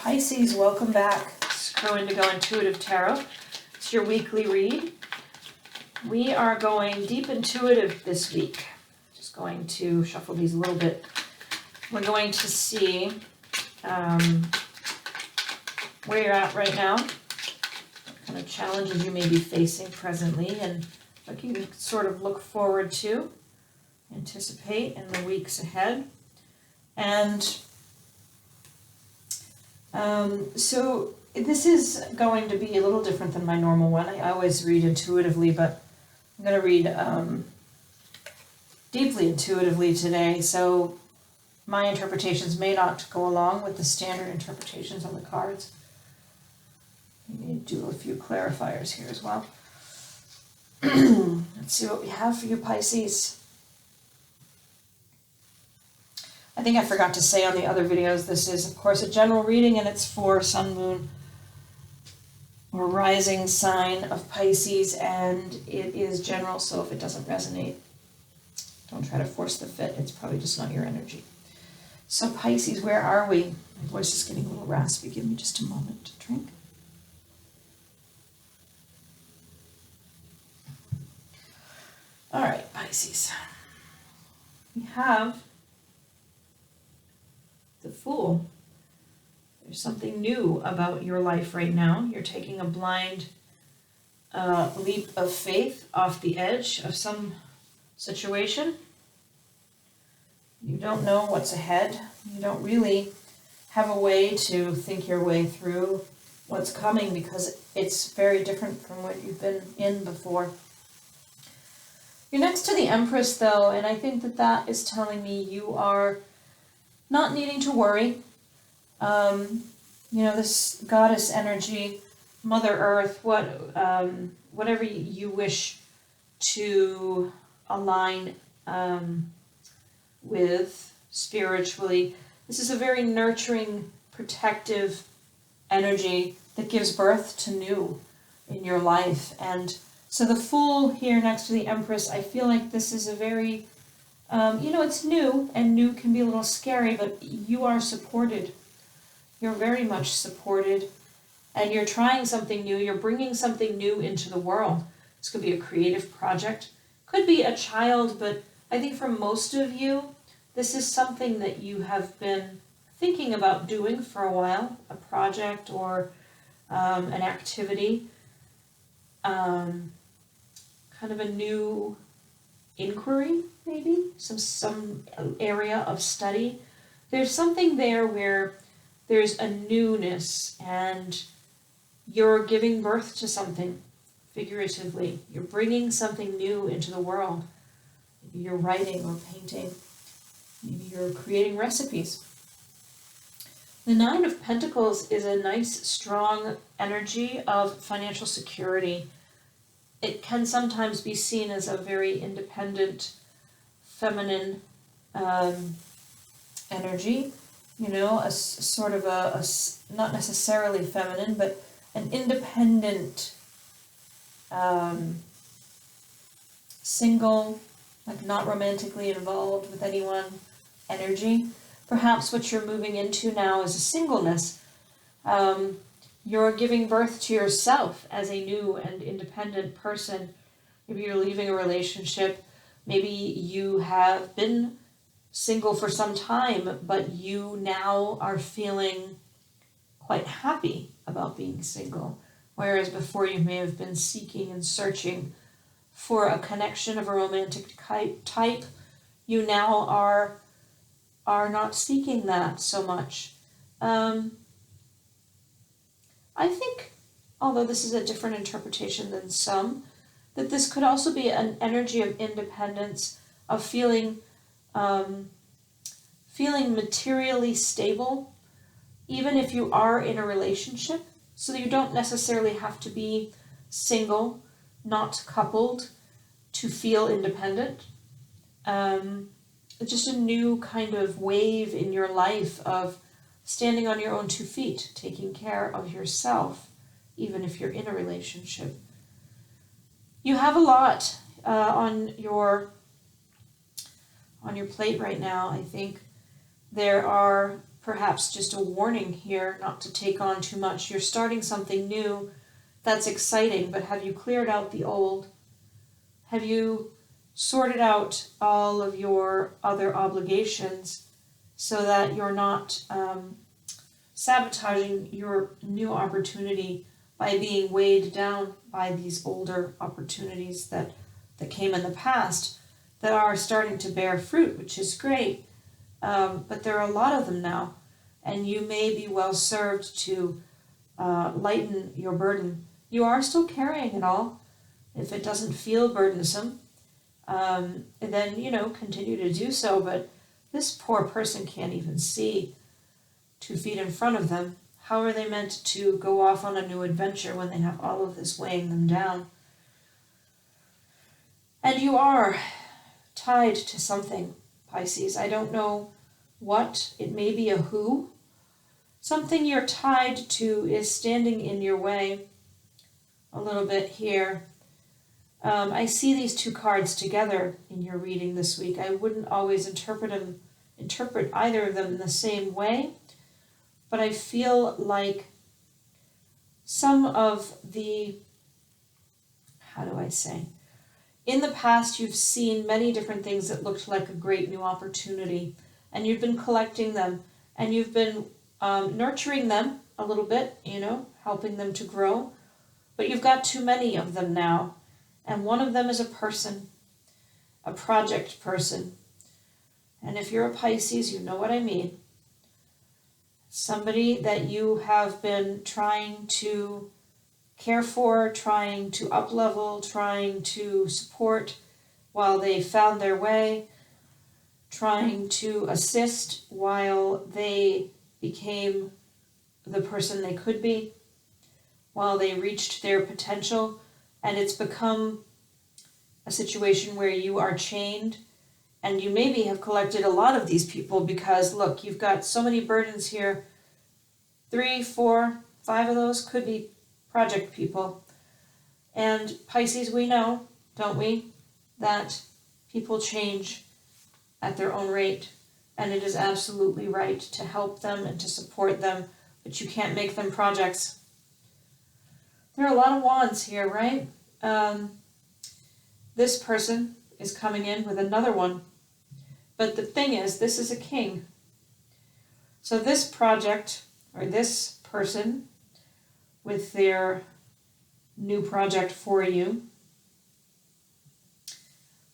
Pisces, welcome back. It's Crow Indigo Intuitive Tarot. It's your weekly read. We are going deep intuitive this week. Just going to shuffle these a little bit. We're going to see where you're at right now, what kind of challenges you may be facing presently, and what you can sort of look forward to, anticipate in the weeks ahead. And so this is going to be a little different than my normal one. I always read intuitively, but I'm going to read deeply intuitively today. So my interpretations may not go along with the standard interpretations on the cards. I need to do a few clarifiers here as well. Let's see what we have for you, Pisces. I think I forgot to say on the other videos, this is, of course, a general reading, and it's for Sun, Moon, or rising sign of Pisces, and it is general, so if it doesn't resonate, don't try to force the fit. It's probably just not your energy. So Pisces, where are we? My voice is getting a little raspy. Give me just a moment to drink. All right, Pisces. We have the Fool. There's something new about your life right now. You're taking a blind leap of faith off the edge of some situation. You don't know what's ahead. You don't really have a way to think your way through what's coming because it's very different from what you've been in before. You're next to the Empress, though, and I think that that is telling me you are not needing to worry. This goddess energy, Mother Earth, whatever you wish to align with spiritually. This is a very nurturing, protective energy that gives birth to new in your life. And so the Fool here next to the Empress, I feel like this is a very it's new, and new can be a little scary, but you are supported. You're very much supported, and you're trying something new. You're bringing something new into the world. This could be a creative project, could be a child, but I think for most of you, this is something that you have been thinking about doing for a while, a project or an activity, kind of a new inquiry, maybe some area of study. There's something there where there's a newness and you're giving birth to something figuratively. You're bringing something new into the world. Maybe you're writing or painting. Maybe you're creating recipes. The Nine of Pentacles is a nice, strong energy of financial security. It can sometimes be seen as a very independent, feminine energy, a sort of a not necessarily feminine, but an independent, single, like not romantically involved with anyone energy. Perhaps what you're moving into now is a singleness. You're giving birth to yourself as a new and independent person. Maybe you're leaving a relationship. Maybe you have been single for some time, but you now are feeling quite happy about being single. Whereas before you may have been seeking and searching for a connection of a romantic type, you now are not seeking that so much. I think, although this is a different interpretation than some, that this could also be an energy of independence, of feeling materially stable, even if you are in a relationship, so that you don't necessarily have to be single, not coupled, to feel independent. It's just a new kind of wave in your life of standing on your own 2 feet, taking care of yourself, even if you're in a relationship. You have a lot on your plate right now. I think there are perhaps just a warning here not to take on too much. You're starting something new that's exciting, but have you cleared out the old? Have you sorted out all of your other obligations so that you're not sabotaging your new opportunity by being weighed down by these older opportunities that came in the past that are starting to bear fruit, which is great. But there are a lot of them now, and you may be well served to lighten your burden. You are still carrying it all. If it doesn't feel burdensome, then, continue to do so. But this poor person can't even see 2 feet in front of them. How are they meant to go off on a new adventure when they have all of this weighing them down? And you are tied to something, Pisces. I don't know what. It may be a who. Something you're tied to is standing in your way a little bit here. I see these 2 cards together in your reading this week. I wouldn't always interpret either of them in the same way, but I feel like some of the, in the past you've seen many different things that looked like a great new opportunity, and you've been collecting them, and you've been nurturing them a little bit, helping them to grow, but you've got too many of them now. And one of them is a person, a project person. And if you're a Pisces, you know what I mean. Somebody that you have been trying to care for, trying to up-level, trying to support while they found their way, trying to assist while they became the person they could be, while they reached their potential. And it's become a situation where you are chained, and you maybe have collected a lot of these people because, look, you've got so many burdens here. 3, 4, 5 of those could be project people. And Pisces, we know, don't we, that people change at their own rate, and it is absolutely right to help them and to support them, but you can't make them projects. There are a lot of wands here, right? This person is coming in with another one. But the thing is, this is a king. So this project, or this person, with their new project for you,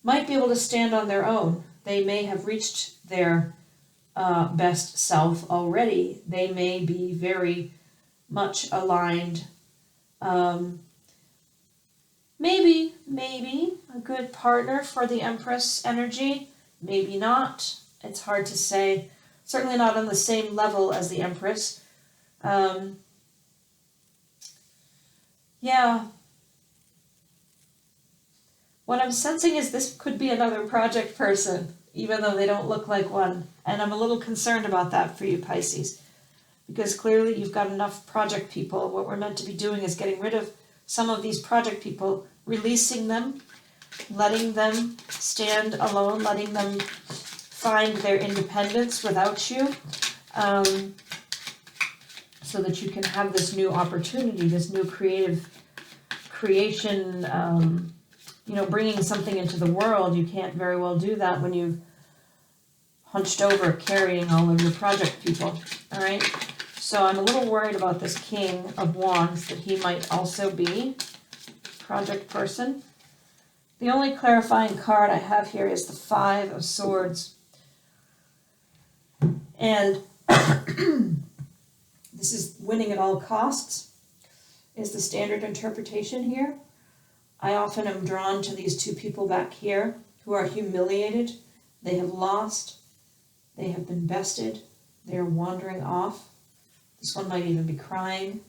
might be able to stand on their own. They may have reached their best self already. They may be very much aligned. Maybe a good partner for the Empress energy, maybe not. It's hard to say. Certainly not on the same level as the Empress. Yeah. What I'm sensing is this could be another project person, even though they don't look like one. And I'm a little concerned about that for you, Pisces, because clearly you've got enough project people. What we're meant to be doing is getting rid of some of these project people, releasing them, letting them stand alone, letting them find their independence without you, so that you can have this new opportunity, this new creation, bringing something into the world. You can't very well do that when you've hunched over carrying all of your project people, all right? So I'm a little worried about this King of Wands, that he might also be a project person. The only clarifying card I have here is the 5 of Swords. And this is winning at all costs, is the standard interpretation here. I often am drawn to these 2 people back here who are humiliated. They have lost. They have been bested. They are wandering off. This one might even be crying.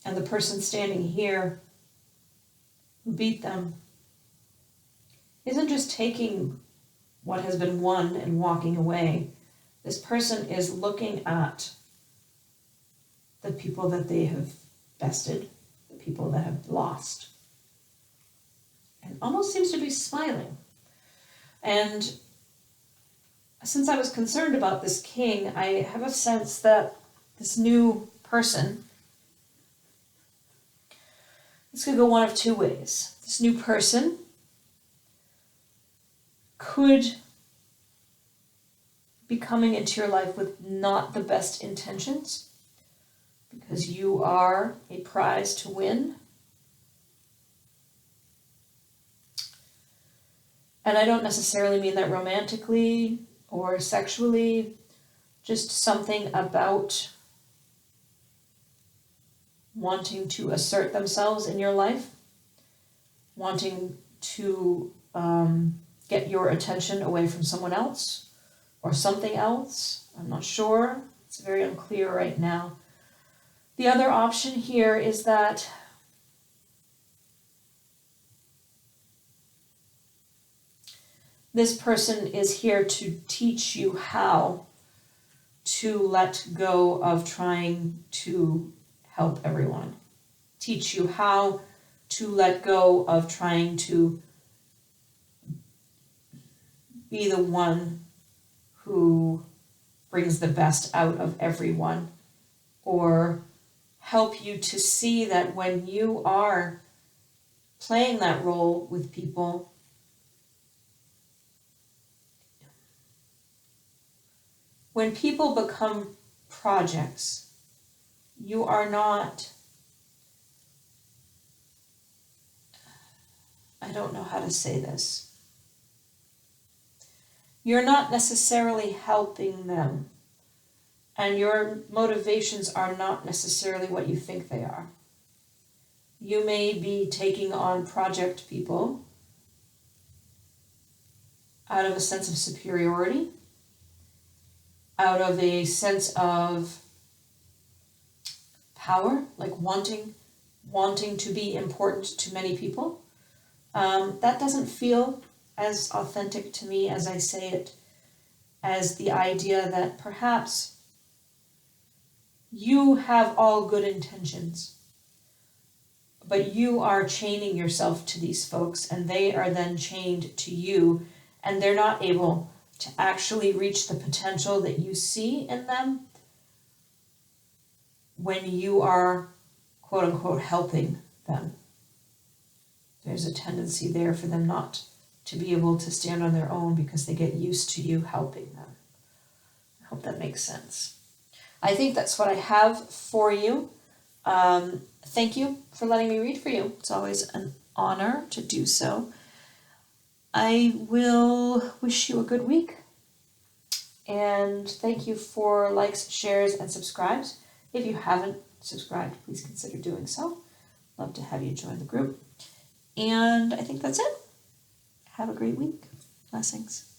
And the person standing here who beat them isn't just taking what has been won and walking away. This person is looking at the people that they have bested, the people that have lost, and almost seems to be smiling. And since I was concerned about this king, I have a sense that this new person, this could go one of two ways. This new person could be coming into your life with not the best intentions, because you are a prize to win. And I don't necessarily mean that romantically or sexually, just something about wanting to assert themselves in your life, wanting to get your attention away from someone else or something else. I'm not sure. It's very unclear right now. The other option here is that this person is here to teach you how to let go of trying to help everyone. Teach you how to let go of trying to be the one who brings the best out of everyone, or help you to see that when you are playing that role with people, when people become projects, you are not, I don't know how to say this, you're not necessarily helping them, and your motivations are not necessarily what you think they are. You may be taking on project people out of a sense of superiority, out of a sense of power, like wanting to be important to many people. That doesn't feel as authentic to me as I say it, as the idea that perhaps you have all good intentions, but you are chaining yourself to these folks, and they are then chained to you, and they're not able to actually reach the potential that you see in them when you are, quote unquote, helping them. There's a tendency there for them not to be able to stand on their own because they get used to you helping them. I hope that makes sense. I think that's what I have for you. Thank you for letting me read for you. It's always an honor to do so. I will wish you a good week. And thank you for likes, shares, and subscribes. If you haven't subscribed, please consider doing so. Love to have you join the group. And I think that's it. Have a great week. Blessings.